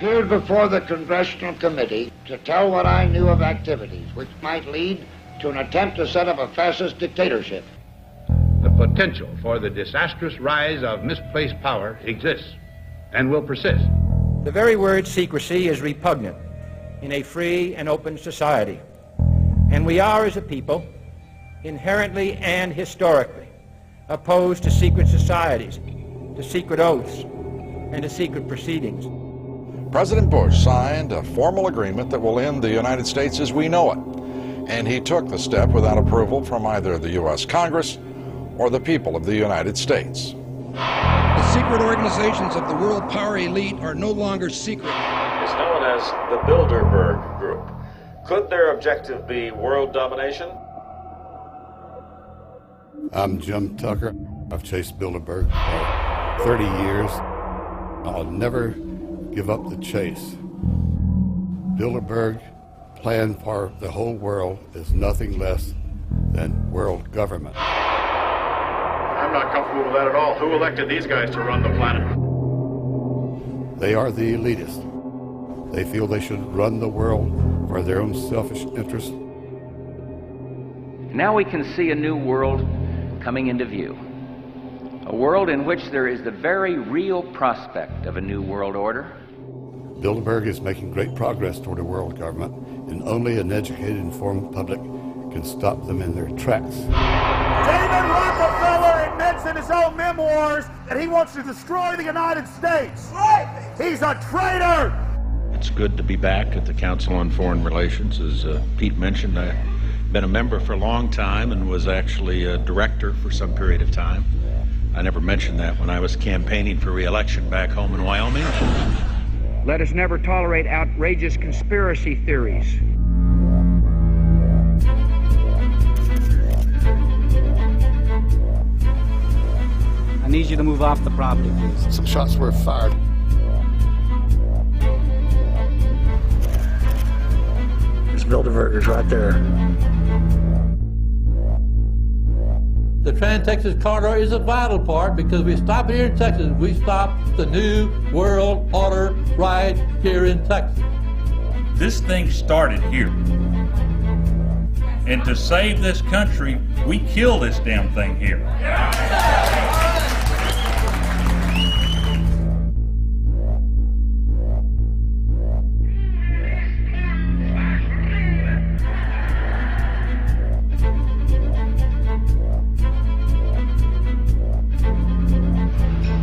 appeared before the Congressional Committee to tell what I knew of activities which might lead to an attempt to set up a fascist dictatorship. The potential for the disastrous rise of misplaced power exists and will persist. The very word secrecy is repugnant in a free and open society. And we are, as a people, inherently and historically opposed to secret societies, to secret oaths, and to secret proceedings. President Bush signed a formal agreement that will end the United States as we know it. And he took the step without approval from either the U.S. Congress or the people of the United States. The secret organizations of the world power elite are no longer secret. It's known as the Bilderberg Group. Could their objective be world domination? I'm Jim Tucker. I've chased Bilderberg for 30 years. I'll never give up the chase. Bilderberg plan for the whole world is nothing less than world government. I'm not comfortable with that at all. Who elected these guys to run the planet? They are the elitists. They feel they should run the world for their own selfish interests. Now we can see a new world coming into view. A world in which there is the very real prospect of a new world order. Bilderberg is making great progress toward a world government, and only an educated, informed public can stop them in their tracks. David Rockefeller admits in his own memoirs that he wants to destroy the United States. Right. He's a traitor. It's good to be back at the Council on Foreign Relations. As Pete mentioned, I've been a member for a long time and was actually a director for some period of time. I never mentioned that when I was campaigning for re-election back home in Wyoming. Let us never tolerate outrageous conspiracy theories. I need you to move off the property, please. Some shots were fired. There's Bilderbergers right there. The Trans-Texas Corridor is a vital part because we stop here in Texas, we stop the new world order right here in Texas. This thing started here. And to save this country, we kill this damn thing here.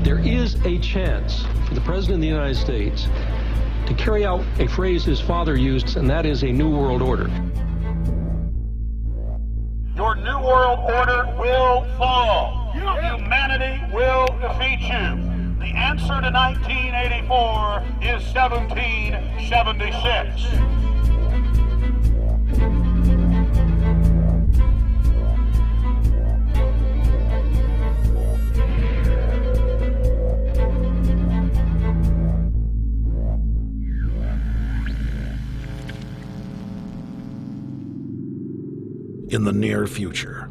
There is a chance for the President of the United States to carry out a phrase his father used, and that is a new world order. Your new world order will fall. Humanity will defeat you. The answer to 1984 is 1776. In the near future,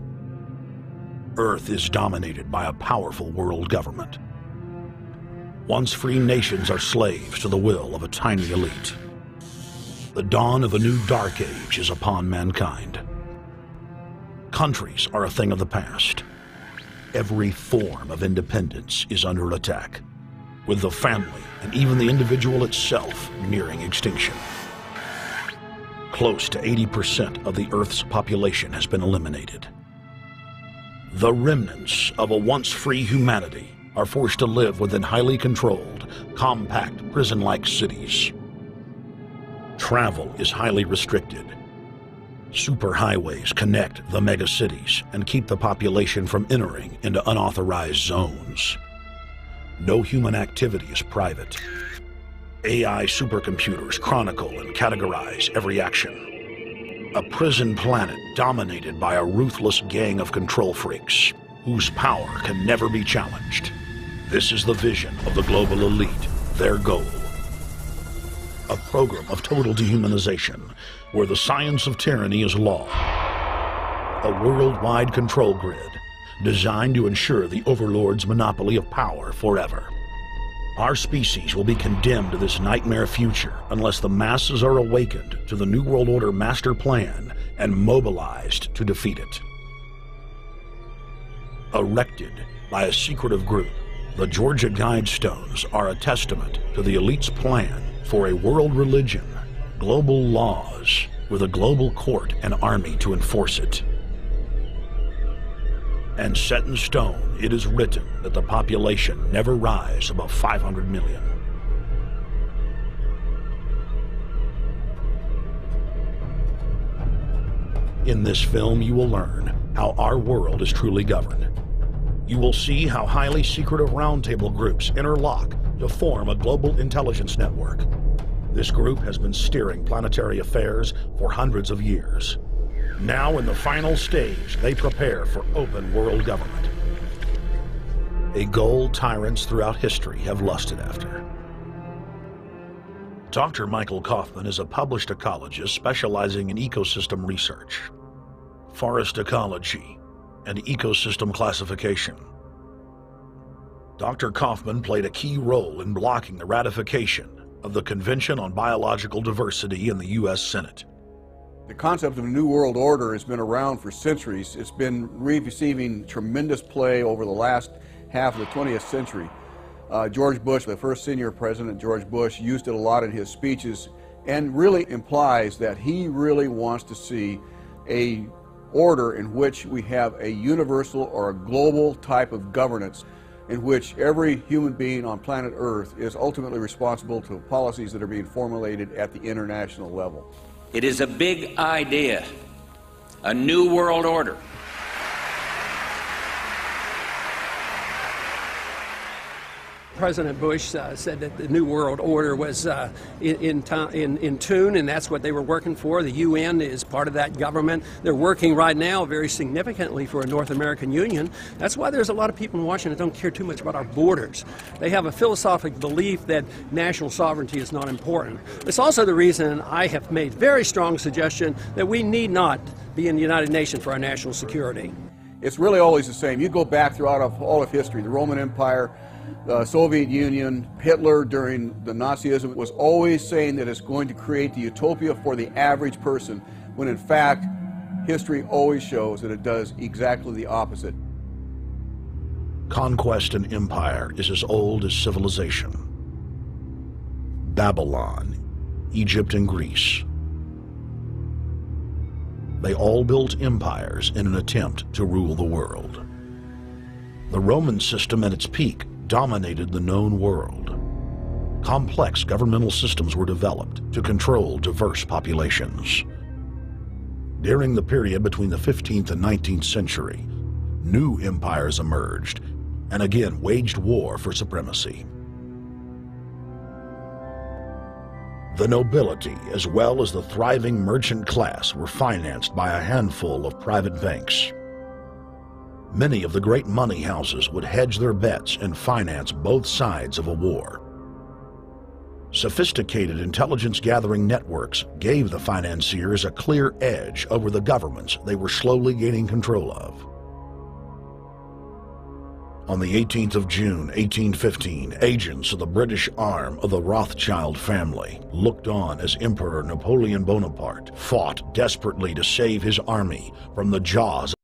Earth is dominated by a powerful world government. Once free nations are slaves to the will of a tiny elite. The dawn of a new dark age is upon mankind. Countries are a thing of the past. Every form of independence is under attack, with the family and even the individual itself nearing extinction. Close to 80% of the Earth's population has been eliminated. The remnants of a once free humanity are forced to live within highly controlled, compact, prison-like cities. Travel is highly restricted. Superhighways connect the megacities and keep the population from entering into unauthorized zones. No human activity is private. AI supercomputers chronicle and categorize every action. A prison planet dominated by a ruthless gang of control freaks, whose power can never be challenged. This is the vision of the global elite, their goal. A program of total dehumanization, where the science of tyranny is law. A worldwide control grid, designed to ensure the overlord's monopoly of power forever. Our species will be condemned to this nightmare future unless the masses are awakened to the New World Order master plan and mobilized to defeat it. Erected by a secretive group, the Georgia Guidestones are a testament to the elite's plan for a world religion, global laws, with a global court and army to enforce it. And set in stone, it is written that the population never rise above 500 million. In this film, you will learn how our world is truly governed. You will see how highly secretive roundtable groups interlock to form a global intelligence network. This group has been steering planetary affairs for hundreds of years. Now, in the final stage, they prepare for open world government, a goal tyrants throughout history have lusted after. Dr. Michael Kaufman is a published ecologist specializing in ecosystem research, forest ecology, and ecosystem classification. Dr. Kaufman played a key role in blocking the ratification of the Convention on Biological Diversity in the U.S. Senate. The concept of a New World Order has been around for centuries. It's been receiving tremendous play over the last half of the 20th century. George Bush, the first senior president, George Bush, used it a lot in his speeches and really implies that he really wants to see a order in which we have a universal or a global type of governance in which every human being on planet Earth is ultimately responsible to policies that are being formulated at the international level. It is a big idea, a new world order. President Bush said that the New World Order was in tune, and that's what they were working for. The UN is part of that government. They're working right now very significantly for a North American Union. That's why there's a lot of people in Washington that don't care too much about our borders. They have a philosophic belief that national sovereignty is not important. It's also the reason I have made very strong suggestion that we need not be in the United Nations for our national security. It's really always the same. You go back throughout all of history, the Roman Empire, the Soviet Union, Hitler during the Nazism was always saying that it's going to create the utopia for the average person, when in fact, history always shows that it does exactly the opposite. Conquest and empire is as old as civilization. Babylon, Egypt, and Greece. They all built empires in an attempt to rule the world. The Roman system at its peak dominated the known world. Complex governmental systems were developed to control diverse populations. During the period between the 15th and 19th century, new empires emerged and again waged war for supremacy. The nobility, as well as the thriving merchant class, were financed by a handful of private banks. Many of the great money houses would hedge their bets and finance both sides of a war. Sophisticated intelligence-gathering networks gave the financiers a clear edge over the governments they were slowly gaining control of. On the 18th of June, 1815, agents of the British arm of the Rothschild family looked on as Emperor Napoleon Bonaparte fought desperately to save his army from the jaws